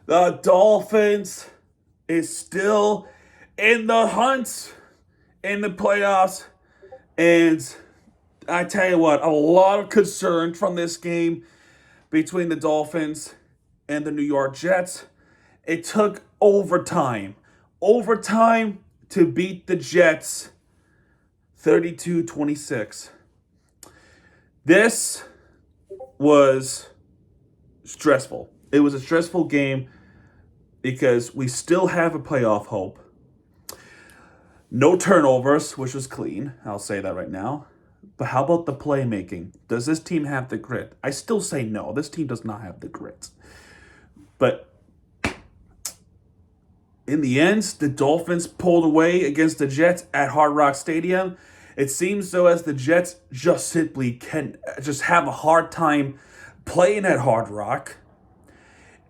The Dolphins is still in the hunt in the playoffs. And I tell you what, a lot of concern from this game between the Dolphins and the New York Jets. It took overtime to beat the Jets 32-26. This was stressful. It was a stressful game because we still have a playoff hope. No turnovers, which was clean. I'll say that right now. But how about the playmaking? Does this team have the grit? I still say no. This team does not have the grit. But in the end, the Dolphins pulled away against the Jets at Hard Rock Stadium. It seems though as the Jets just simply can just have a hard time playing at Hard Rock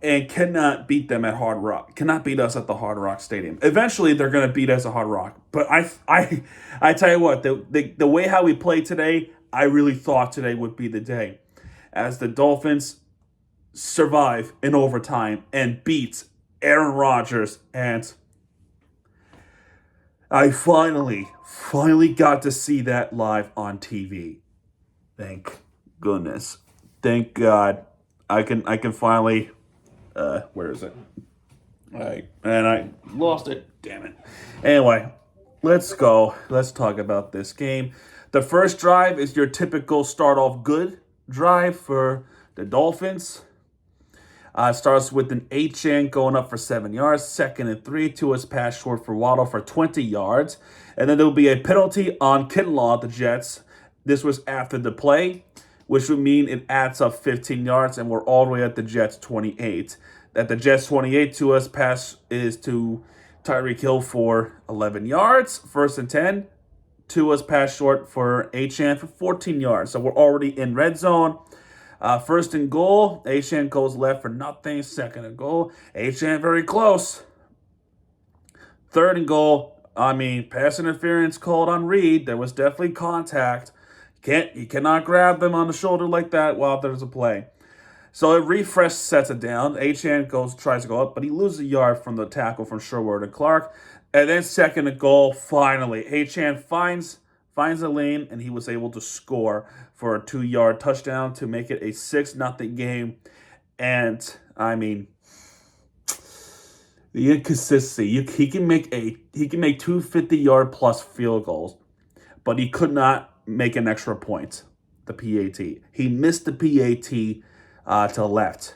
and cannot beat them at Hard Rock. Cannot beat us at the Hard Rock Stadium. Eventually, they're going to beat us at Hard Rock. But I tell you what, the way how we played today, I really thought today would be the day, as the Dolphins survive in overtime and beat Aaron Rodgers, and I finally got to see that live on TV. Thank goodness. Thank God. I can finally. Where is it? I lost it. Damn it. Anyway, let's go. Let's talk about this game. The first drive is your typical start off good drive for the Dolphins. Starts with an Achane going up for 7 yards. Second and 3. Tua's pass short for Waddle for 20 yards. And then there'll be a penalty on Kinlaw, the Jets. This was after the play, which would mean it adds up 15 yards, and we're all the way at the Jets 28. At the Jets 28, Tua's pass is to Tyreek Hill for 11 yards. First and 10. Tua's pass short for Achane for 14 yards. So we're already in red zone. First and goal, Achane goes left for nothing. Second and goal, Achane very close. Third and goal, pass interference called on Reed. There was definitely contact. You cannot grab them on the shoulder like that while there's a play. So a refresh sets it down. Achane tries to go up, but he loses a yard from the tackle from Sherwood and Clark. And then second and goal, finally, Achane finds a lane, and he was able to score for a 2-yard touchdown to make it a 6-0 game. And the inconsistency. He can make two 50-yard plus field goals, but he could not make an extra point. The PAT. He missed the PAT to the left.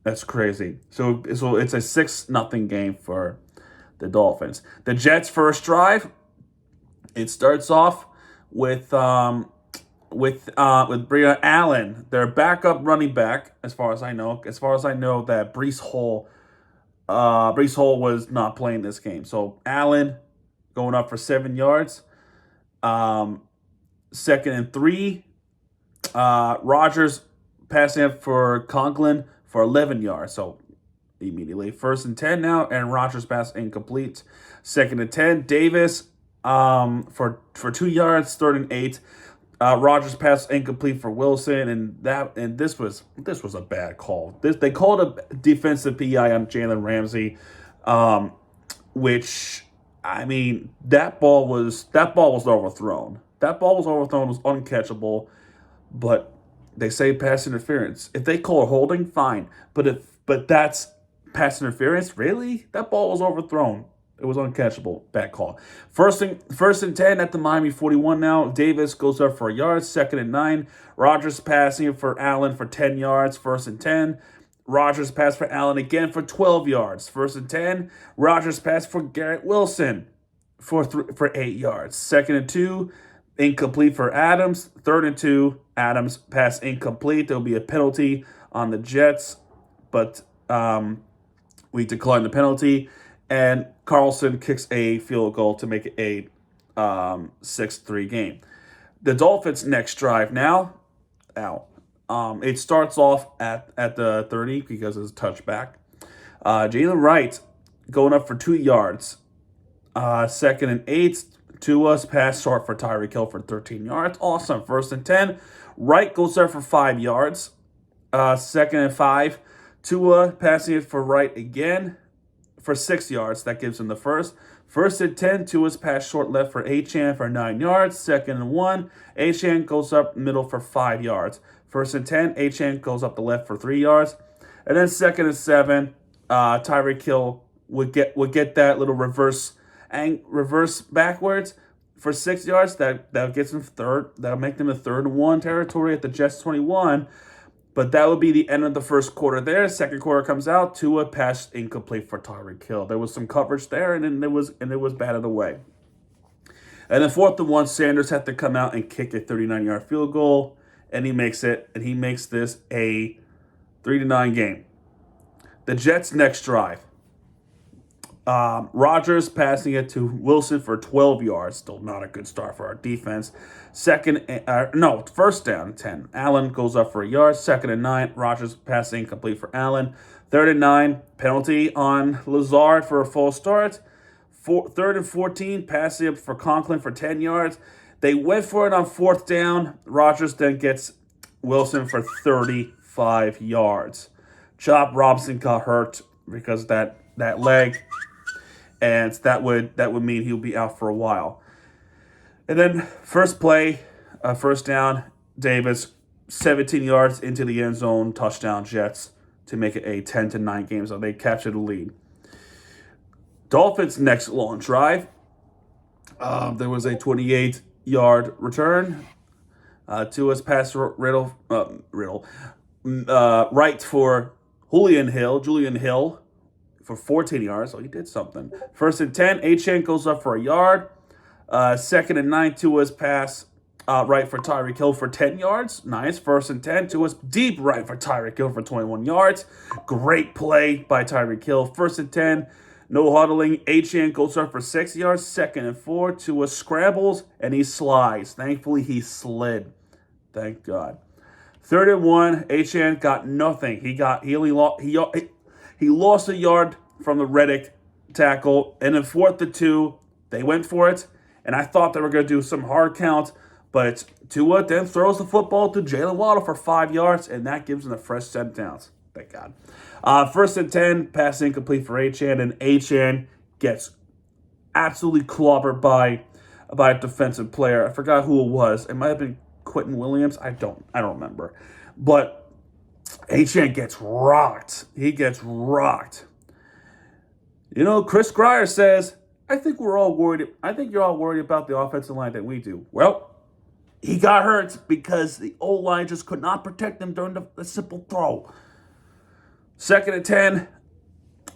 That's crazy. So it's a 6-0 game for the Dolphins. The Jets' first drive. It starts off with Bria Allen, their backup running back. As far as I know, that Breece Hall was not playing this game. So Allen going up for 7 yards. Second and 3. Rodgers passing up for Conklin for 11 yards. So immediately first and 10 now, and Rodgers pass incomplete. Second and 10. Davis. For 2 yards, third and 8. Rodgers pass incomplete for Wilson, and this was a bad call. They called a defensive PI on Jalen Ramsey, which that ball was overthrown. That ball was overthrown, was uncatchable, but they say pass interference. If they call a holding, fine, but that's pass interference. Really, that ball was overthrown. It was uncatchable. Bad call. First and 10 at the Miami 41 now. Davis goes up for a yard. Second and 9. Rodgers passing for Allen for 10 yards. First and 10. Rodgers pass for Allen again for 12 yards. First and 10. Rodgers pass for Garrett Wilson for 8 yards. Second and 2. Incomplete for Adams. Third and 2. Adams pass incomplete. There'll be a penalty on the Jets, but we decline the penalty. And Carlson kicks a field goal to make it a 6-3 game. The Dolphins' next drive now, it starts off at the 30 because it's a touchback. Jalen Wright going up for 2 yards. Second and 8. Tua's pass short for Tyreek Hill for 13 yards. Awesome. First and 10. Wright goes there for 5 yards. Second and 5. Tua passing it for Wright again for 6 yards. That gives him the first. First and 10, Tua's pass short left for Achane for 9 yards. Second and 1, Achane goes up middle for 5 yards. First and 10, Achane goes up the left for 3 yards. And then second and 7, Tyreek Hill would get that little reverse backwards for 6 yards. That gets him third. That'll make them a 3rd and 1 territory at the Jets 21. But that would be the end of the first quarter there. Second quarter comes out. Tua passed incomplete for Tyreek Hill. There was some coverage there, and then it was batted away. And then 4th and 1, Sanders had to come out and kick a 39-yard field goal, and he makes it. And he makes this a 3-9 game. The Jets' next drive. Rodgers passing it to Wilson for 12 yards. Still not a good start for our defense. First down, 10. Allen goes up for a yard. Second and 9. Rodgers passing incomplete for Allen. Third and 9. Penalty on Lazard for a false start. Third and 14. Passing up for Conklin for 10 yards. They went for it on 4th down. Rodgers then gets Wilson for 35 yards. Chop Robinson got hurt because of that leg. And that would mean he'll be out for a while. And then first play, first down, Davis, 17 yards into the end zone, touchdown Jets to make it a 10-9 game. So they captured the lead. Dolphins' next long drive. There was a 28-yard return. Tua's pass Riddle, right for Julian Hill. For 14 yards, so he did something. First and 10, Achane goes up for a yard. Second and 9, Tua's pass right for Tyreek Hill for 10 yards. Nice. First and 10, Tua's deep right for Tyreek Hill for 21 yards. Great play by Tyreek Hill. First and 10, no huddling. Achane goes up for 6 yards. Second and 4, Tua scrambles and he slides. Thankfully, he slid. Thank God. Third and 1, Achane got nothing. He lost a yard from the Reddick tackle. And then 4th and 2, they went for it. And I thought they were going to do some hard count. But Tua then throws the football to Jalen Waddle for 5 yards. And that gives them the fresh 7 downs. Thank God. First and 10, pass incomplete for Achane. And Achane gets absolutely clobbered by a defensive player. I forgot who it was. It might have been Quentin Williams. I don't remember. But Achane gets rocked. He gets rocked. Chris Grier says, I think you're all worried about the offensive line that we do. Well, he got hurt because the O-line just could not protect him during the simple throw. Second and 10.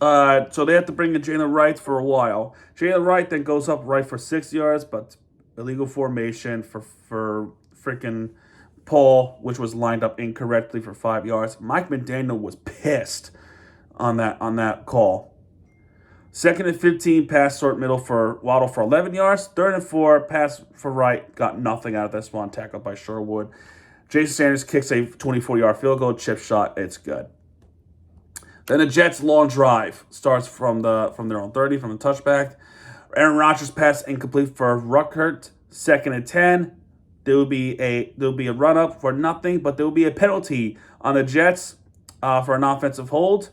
So they have to bring in Jalen Wright for a while. Jalen Wright then goes up right for 6 yards, but illegal formation for freaking Paul, which was lined up incorrectly for 5 yards. Mike McDaniel was pissed on that call. Second and 15, pass short middle for Waddle for 11 yards. Third and 4, pass for Wright, got nothing out of this one, tackled by Sherwood. Jason Sanders kicks a 24-yard field goal, chip shot, it's good. Then the Jets' long drive starts from their own 30, from the touchback. Aaron Rodgers pass incomplete for Ruckert. Second and 10. There will be a run up for nothing, but there will be a penalty on the Jets for an offensive hold.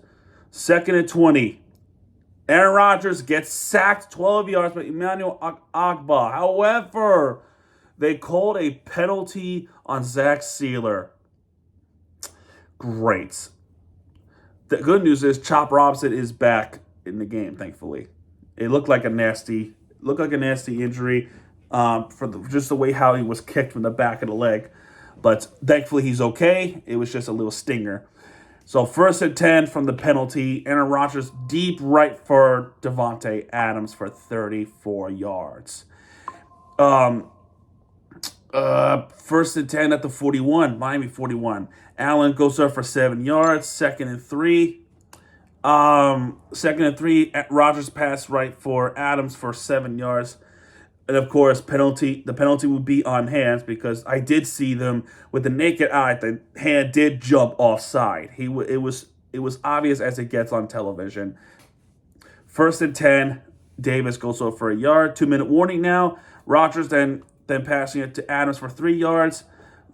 Second and 20. Aaron Rodgers gets sacked 12 yards by Emmanuel Ogbah. However, they called a penalty on Zach Sealer. Great. The good news is Chop Robinson is back in the game, thankfully. It looked like a nasty injury for just the way how he was kicked from the back of the leg. But thankfully he's okay. It was just a little stinger. So first and 10 from the penalty. Aaron Rodgers deep right for Devontae Adams for 34 yards. First and 10 at the 41. Miami 41. Allen goes up for 7 yards. Second and 3. Rodgers pass right for Adams for 7 yards. And of course, the penalty would be on hands because I did see them with the naked eye. The hand did jump offside. It was obvious as it gets on television. First and 10, Davis goes over for a yard. 2-minute warning now. Rodgers then passing it to Adams for 3 yards.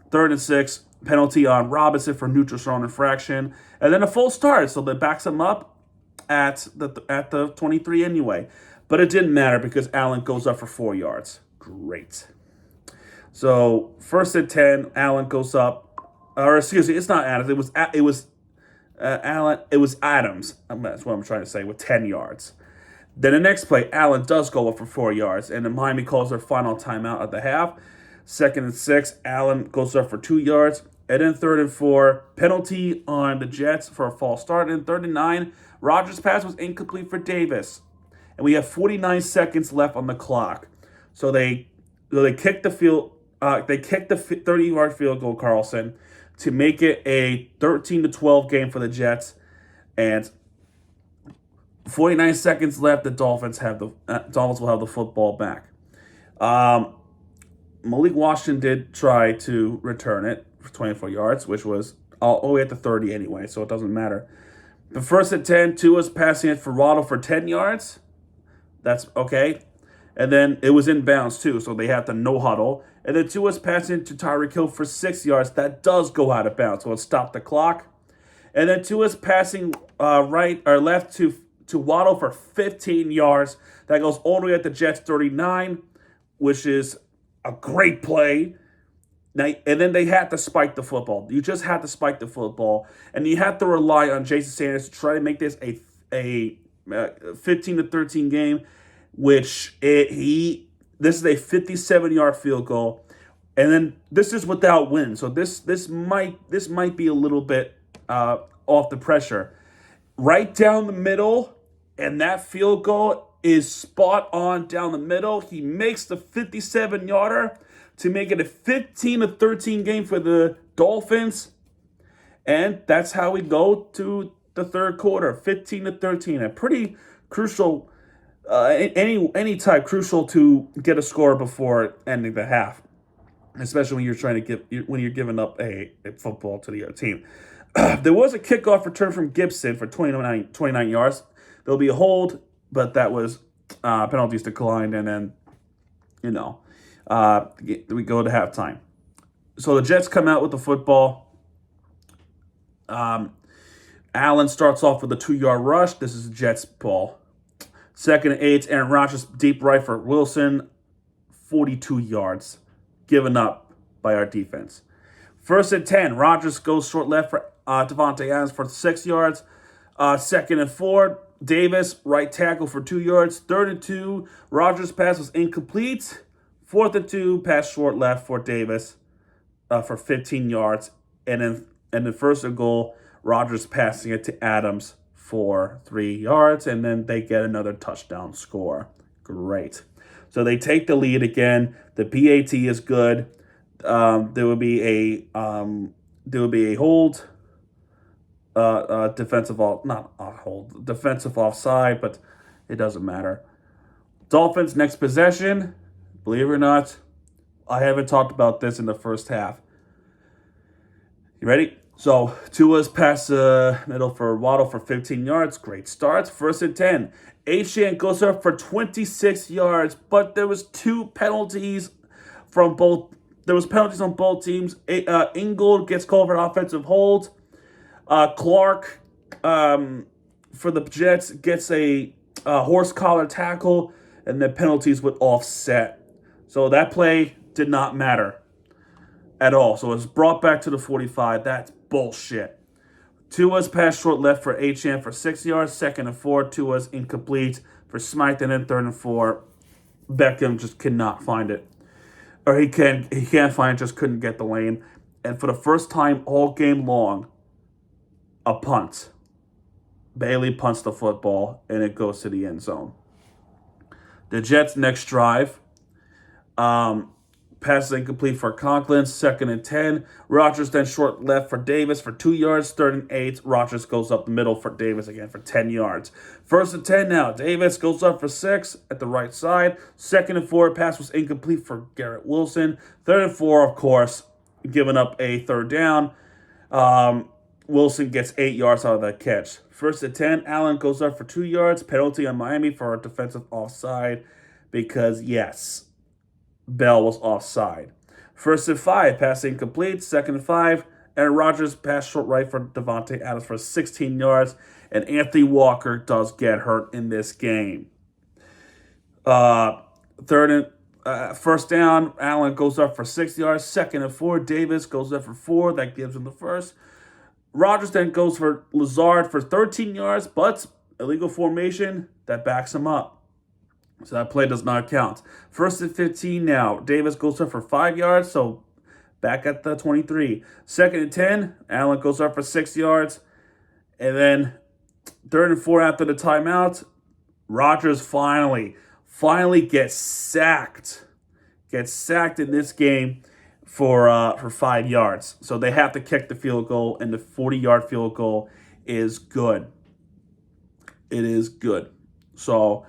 Third and 6, penalty on Robinson for neutral zone infraction, and then a full start. So that backs him up at the 23 anyway. But it didn't matter because Allen goes up for 4 yards. Great. So 1st and 10, Allen goes up, or excuse me, it's not Adams. Allen. It was Adams. That's what I'm trying to say, with 10 yards. Then the next play, Allen does go up for 4 yards, and then Miami calls their final timeout at the half. 2nd and 6, Allen goes up for 2 yards. And then 3rd and 4, penalty on the Jets for a false start. And 3rd and 9, Rodgers' pass was incomplete for Davis. And we have 49 seconds left on the clock. So they kicked the 30-yard field goal, Carlson, to make it a 13-12 game for the Jets. And 49 seconds left. The Dolphins will have the football back. Malik Washington did try to return it for 24 yards, which was all the way at the 30 anyway, so it doesn't matter. The 1st and 10, Tua's passing it for Waddle for 10 yards. That's okay. And then it was in bounds too, so they had the no huddle. And then Tua's passing to Tyreek Hill for 6 yards. That does go out of bounds, so it stopped the clock. And then Tua's passing right or left to Waddle for 15 yards. That goes all the way at the Jets 39, which is a great play. Now, and then they had to spike the football. You just had to spike the football, and you have to rely on Jason Sanders to try to make this a 15-13 game, which this is a 57-yard field goal, and then this is without win. So this might be a little bit off the pressure. Right down the middle, and that field goal is spot on down the middle. He makes the 57-yarder to make it a 15-13 game for the Dolphins. And that's how we go to the third quarter, 15-13. A pretty crucial, any type crucial to get a score before ending the half, especially when you're giving up a football to the other team. There was a kickoff return from Gibson for 29 yards. There'll be a hold, but that was penalties declined, and then, we go to halftime. So the Jets come out with the football. Allen starts off with a 2-yard rush. This is the Jets' ball. 2nd and 8, Aaron Rodgers deep right for Wilson, 42 yards, given up by our defense. 1st and 10, Rodgers goes short left for Devontae Adams for 6 yards. 2nd and 4, Davis, right tackle for 2 yards. 3rd and 2, Rodgers' pass was incomplete. 4th and 2, pass short left for Davis for 15 yards. And then 1st and goal, Rodgers passing it to Adams for 3 yards. And then they get another touchdown score. Great. So they take the lead again. The PAT is good. There will be a hold. Defensive offside, but it doesn't matter. Dolphins next possession. Believe it or not, I haven't talked about this in the first half. You ready? So Tua's pass middle for Waddle for 15 yards. Great start. 1st and 10. Achane goes up for 26 yards, but there was 2 penalties from both. There was penalties on both teams. Ingold gets called for an offensive hold. Clark for the Jets gets a horse collar tackle, and the penalties would offset. So that play did not matter at all. So it was brought back to the 45. That's bullshit. Tua's pass short left for Achane for 6 yards. 2nd and 4, Tua's incomplete for Smythe, and then 3rd and 4, Beckham just cannot find it. Or he can't find it, just couldn't get the lane. And for the first time all game long, a punt. Bailey punts the football, and it goes to the end zone. The Jets' next drive, pass incomplete for Conklin, 2nd and 10. Rodgers then short left for Davis for 2 yards. 3rd and 8, Rodgers goes up the middle for Davis again for 10 yards. 1st and 10 now. Davis goes up for 6 at the right side. 2nd and 4, pass was incomplete for Garrett Wilson. 3rd and 4, of course, giving up a 3rd down. Wilson gets 8 yards out of that catch. 1st and 10, Allen goes up for 2 yards. Penalty on Miami for a defensive offside because, yes, Bell was offside. 1st and 5, pass incomplete. 2nd and 5, Aaron Rodgers pass short right for Devontae Adams for 16 yards. And Anthony Walker does get hurt in this game. Uh, first down, Allen goes up for 6 yards. 2nd and 4, Davis goes up for 4. That gives him the first. Rodgers then goes for Lazard for 13 yards, but illegal formation, that backs him up. So that play does not count. 1st and 15 now. Davis goes up for 5 yards, so back at the 23. 2nd and 10, Allen goes up for 6 yards. And then 3rd and 4 after the timeout, Rodgers finally gets sacked. Gets sacked in this game for 5 yards. So they have to kick the field goal, and the 40-yard field goal is good. It is good. So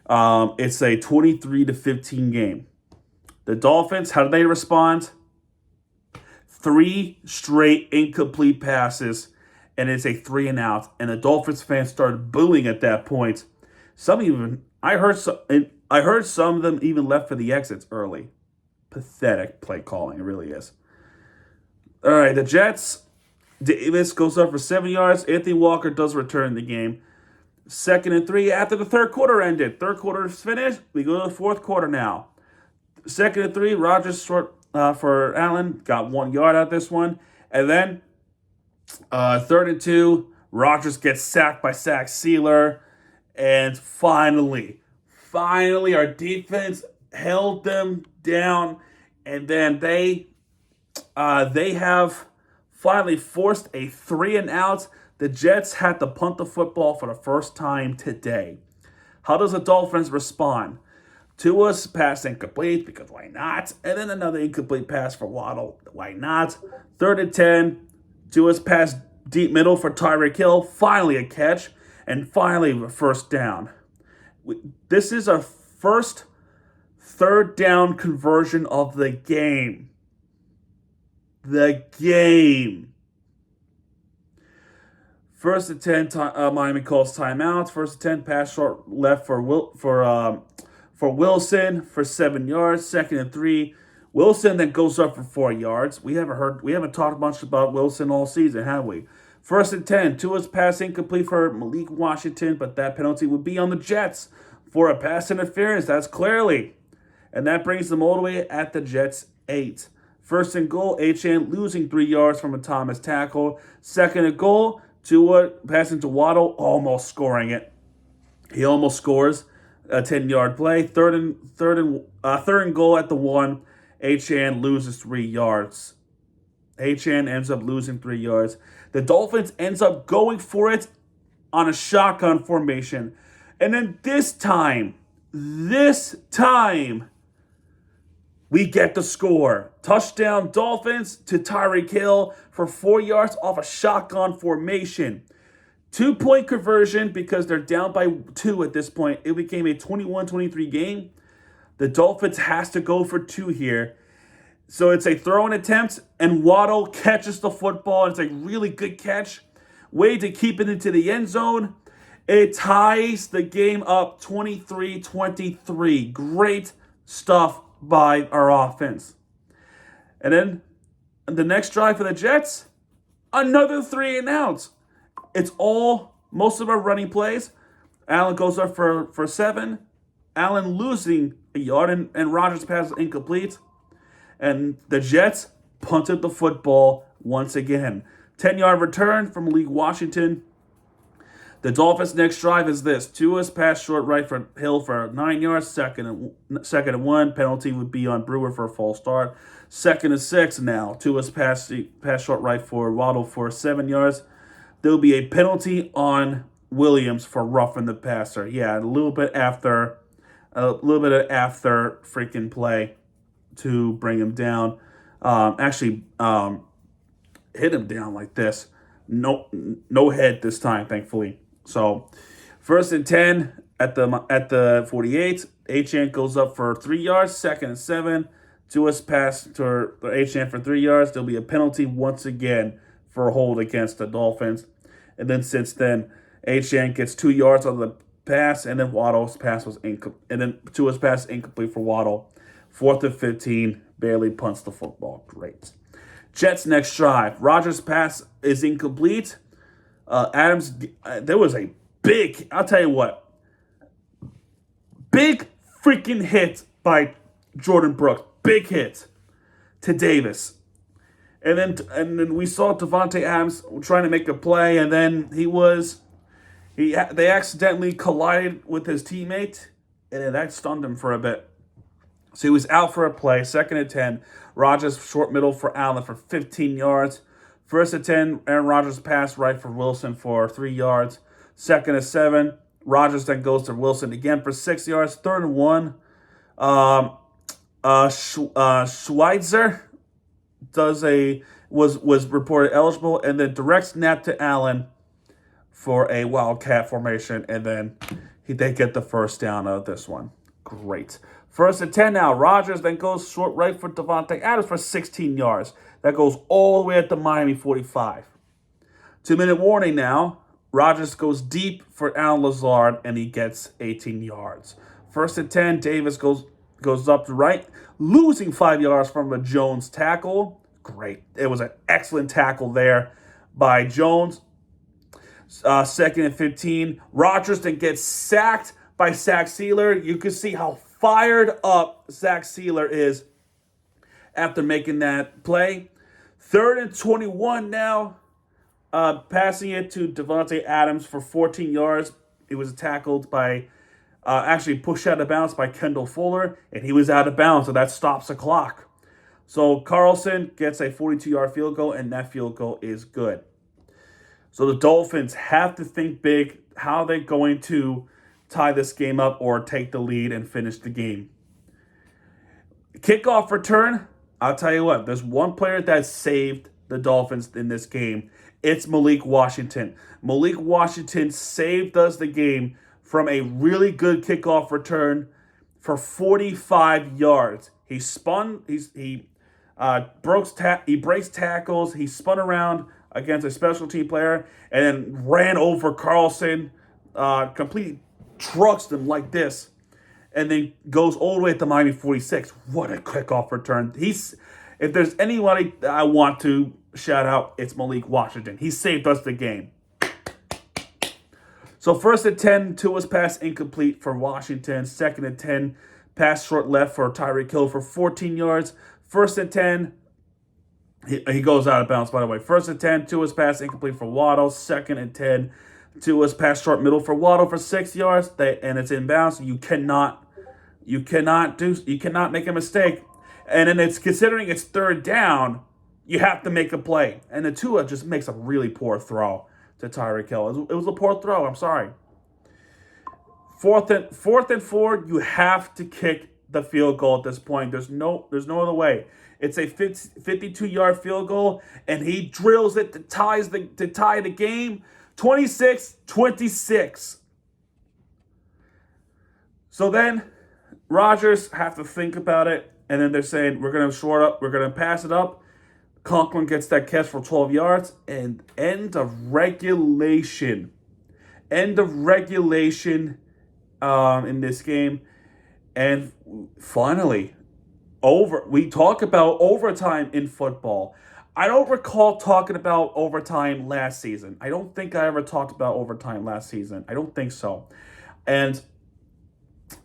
it's a 23-15 game. The Dolphins, how do they respond? 3 straight incomplete passes, and it's a 3 and out. And the Dolphins fans started booing at that point. I heard some of them even left for the exits early. Pathetic play calling, it really is. All right, the Jets. Davis goes up for 7 yards. Anthony Walker does return the game. 2nd and 3 after the third quarter ended. Third quarter is finished. We go to the fourth quarter now. 2nd and 3, Rodgers short for Allen. Got 1 yard out this one. And then 3rd and 2, Rodgers gets sacked by Zach Sealer. And finally, our defense held them down. And then they have finally forced a 3 and out. The Jets had to punt the football for the first time today. How does the Dolphins respond? Tua's pass incomplete, because why not? And then another incomplete pass for Waddle. Why not? 3rd and 10. Tua's pass deep middle for Tyreek Hill. Finally a catch. And finally a first down. This is our first 3rd down conversion of the game. The game. 1st and 10, Miami calls timeout. 1st and 10, pass short left for Wilson for 7 yards. 2nd and 3, Wilson then goes up for 4 yards. We haven't talked much about Wilson all season, have we? 1st and 10, Tua's pass incomplete for Malik Washington, but that penalty would be on the Jets for a pass interference. That's clearly. And that brings them all the way at the Jets' 8. 1st and goal, Achane losing 3 yards from a Thomas tackle. 2nd and goal, Tua passing to Waddle, almost scoring it. He almost scores a 10-yard play. Third and goal at the 1. Achane loses 3 yards. Achane ends up losing 3 yards. The Dolphins ends up going for it on a shotgun formation. And then this time, we get the score. Touchdown Dolphins to Tyreek Hill for 4 yards off a shotgun formation. 2-point conversion because they're down by 2 at this point. It became a 21-23 game. The Dolphins has to go for 2 here. So it's a throw-in attempt, and Waddle catches the football, and it's a really good catch. Way to keep it into the end zone. It ties the game up 23-23. Great stuff by our offense. And then the next drive for the Jets, another 3 and outs. It's most of our running plays. Allen goes up for 7. Allen losing a yard, and Rodgers pass incomplete. And the Jets punted the football once again. 10-yard return from Malik Washington. The Dolphins' next drive is this. Tua's pass short right for Hill for 9 yards. Second and 1. Penalty would be on Brewer for a false start. 2nd and 6 now. Tua's pass short right for Waddle for 7 yards. There'll be a penalty on Williams for roughing the passer. Yeah, a little bit after freaking play to bring him down. Hit him down like this. No head this time, thankfully. So, 1st and 10 at the 48. Achane goes up for 3 yards. 2nd and 7. Tua's pass to Achane for 3 yards. There'll be a penalty once again for a hold against the Dolphins. And then since then, Achane gets 2 yards on the pass, and then Waddle's pass was incomplete. And then Tua's pass incomplete for Waddle. 4th and 15, barely punts the football. Great. Jets next drive. Rodgers' pass is incomplete. Adams, there was a I'll tell you what, big freaking hit by Jordan Brooks. Big hit to Davis. And then we saw Devontae Adams trying to make a play, and then they accidentally collided with his teammate, and then that stunned him for a bit. So he was out for a play. 2nd and 10. Rodgers short middle for Allen for 15 yards. 1st and 10. Aaron Rodgers pass right for Wilson for 3 yards. 2nd and 7. Rodgers then goes to Wilson again for 6 yards. 3rd and 1. Schweitzer was reported eligible, and then direct snap to Allen for a wildcat formation, and then they get the first down of this one. Great. 1st and 10 now. Rodgers then goes short right for Devontae Adams for 16 yards. That goes all the way at the Miami 45. 2-minute warning now. Rodgers goes deep for Alan Lazard, and he gets 18 yards. 1st and 10. Davis goes up to right, losing 5 yards from a Jones tackle. Great. It was an excellent tackle there by Jones. 2nd and 15. Rodgers then gets sacked by Zach Sealer. You can see how fired up Zach Sealer is after making that play. 3rd and 21 now. Passing it to Devontae Adams for 14 yards. It was tackled by, actually pushed out of bounds by Kendall Fuller, and he was out of bounds, so that stops the clock. So Carlson gets a 42-yard field goal, and that field goal is good. So the Dolphins have to think big. How they're going to tie this game up or take the lead and finish the game. Kickoff return, I'll tell you what, there's one player that saved the Dolphins in this game. It's Malik Washington. Malik Washington saved us the game from a really good kickoff return for 45 yards. He breaks tackles, he spun around against a special team player, and then ran over Carlson, completely trucks them like this, and then goes all the way at the Miami 46. What a kickoff return. If there's anybody that I want to shout out, it's Malik Washington. He saved us the game. So 1st and 10, Tua's pass incomplete for Washington. 2nd and 10, pass short left for Tyreek Hill for 14 yards. 1st and 10, he goes out of bounds, by the way. 1st and 10, Tua's pass incomplete for Waddle. 2nd and 10, Tua's pass short middle for Waddle for 6 yards. And it's inbounds. You cannot make a mistake. And then it's considering it's 3rd down, you have to make a play. And the Tua just makes a really poor throw to Tyreek Hill. It was a poor throw. I'm sorry. 4th and 4, you have to kick the field goal at this point. There's no other way. It's a 52-yard field goal, and he drills it to tie the game, 26-26. So then Rodgers have to think about it, and then they're saying we're gonna pass it up. Conklin gets that catch for 12 yards, and end of regulation in this game. And finally, we talk about overtime in football. I don't recall talking about overtime last season. I don't think I ever talked about overtime last season. I don't think so. And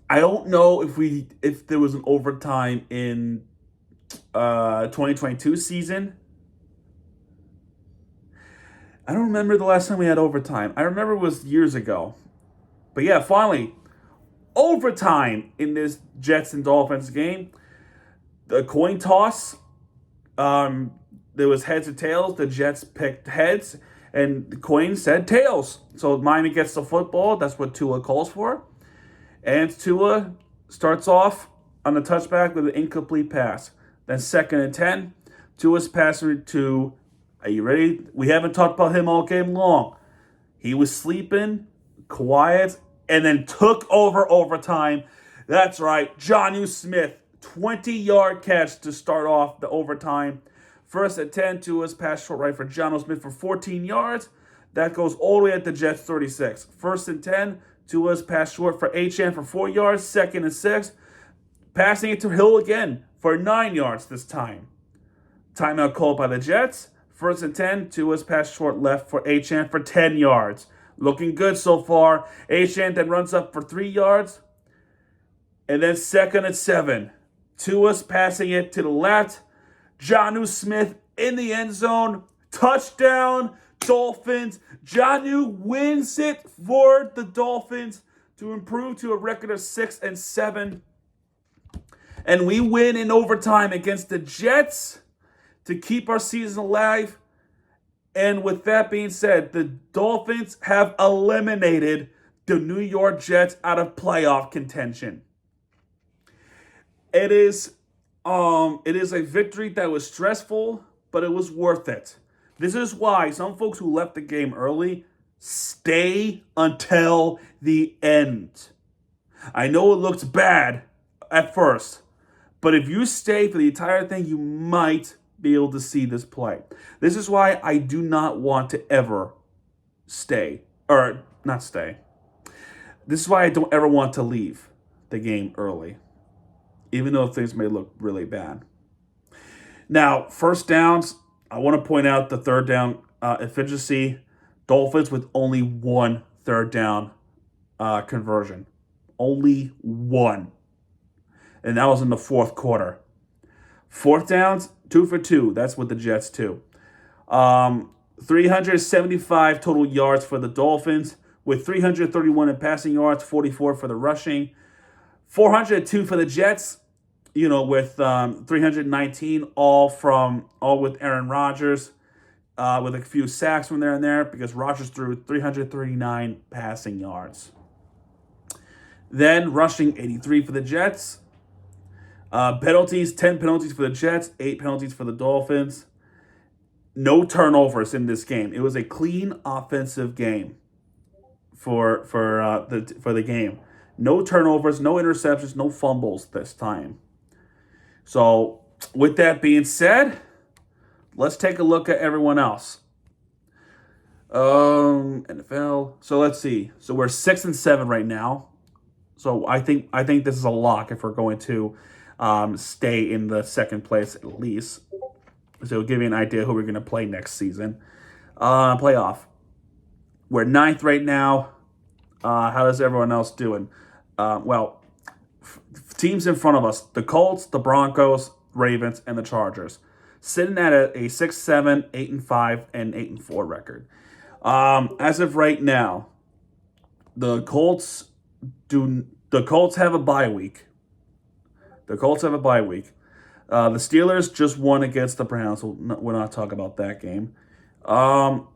I don't know if there was an overtime in 2022 season. I don't remember the last time we had overtime. I remember it was years ago. But yeah, finally, overtime in this Jets and Dolphins game. The coin toss, there was heads and tails. The Jets picked heads, and the coin said tails. So Miami gets the football. That's what Tua calls for. And Tua starts off on the touchback with an incomplete pass. Then 2nd and 10, Tua's passer to, are you ready? We haven't talked about him all game long. He was sleeping, quiet, and then took over overtime. That's right, Jonnu Smith, 20-yard catch to start off the overtime. 1st and 10, Tua's pass short right for Jonnu Smith for 14 yards. That goes all the way at the Jets 36. 1st and 10, Tua's pass short for Achane for 4 yards. 2nd and 6, passing it to Hill again for 9 yards this time. Timeout called by the Jets. 1st and 10. Tua's pass short left for Achane for 10 yards. Looking good so far. Achane then runs up for 3 yards. And then 2nd and 7. Tua's passing it to the left. Jonnu Smith in the end zone. Touchdown, Dolphins. Jonnu wins it for the Dolphins to improve to a record of 6 and 7. And we win in overtime against the Jets to keep our season alive. And with that being said, the Dolphins have eliminated the New York Jets out of playoff contention. It is a victory that was stressful, but it was worth it. This is why some folks who left the game early stay until the end. I know it looks bad at first, but if you stay for the entire thing, you might be able to see this play. This is why I do not want to ever stay, or not stay. This is why I don't ever want to leave the game early, even though things may look really bad. Now, first downs, I want to point out the third down efficiency. Dolphins with only 1 third down conversion. Only 1. And that was in the 4th quarter. 4th downs, 2 for 2. That's with the Jets too. 375 total yards for the Dolphins, with 331 in passing yards, 44 for the rushing. 402 for the Jets, with 319, all with Aaron Rodgers, with a few sacks from there and there, because Rodgers threw 339 passing yards. Then rushing 83 for the Jets. Penalties, 10 penalties for the Jets, 8 penalties for the Dolphins. No turnovers in this game. It was a clean offensive game for the game. No turnovers, no interceptions, no fumbles this time. So, with that being said, let's take a look at everyone else. NFL. So let's see. So we're 6 and 7 right now. So I think this is a lock if we're going to stay in the second place at least. So give you an idea who we're going to play next season. Playoff. We're 9th right now. How is everyone else doing? Teams in front of us: the Colts, the Broncos, Ravens, and the Chargers, sitting at a 6-7, 8-5, and 8-4 record. As of right now, the Colts have a bye week. The Steelers just won against the Browns, so we're not talking about that game. Who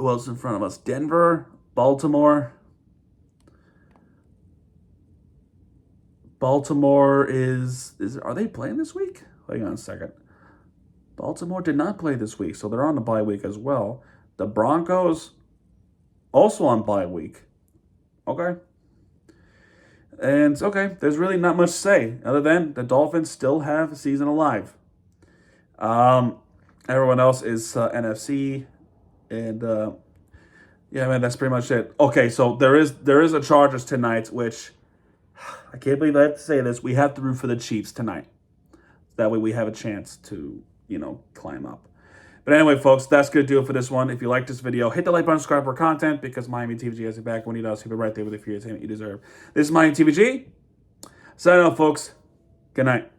else in front of us? Denver, Baltimore. Baltimore are they playing this week? Hang on a second. Baltimore did not play this week, so they're on the bye week as well. The Broncos also on bye week. Okay. And, okay, there's really not much to say other than the Dolphins still have a season alive. Everyone else is NFC. And, yeah, man, that's pretty much it. Okay, so there is a Chargers tonight, which I can't believe I have to say this. We have to root for the Chiefs tonight. That way we have a chance to, climb up. But anyway, folks, that's going to do it for this one. If you like this video, hit the like button, subscribe for content, because Miami TVG has you back when he does. He'll be right there with the free entertainment you deserve. This is Miami TVG. Sign out, folks. Good night.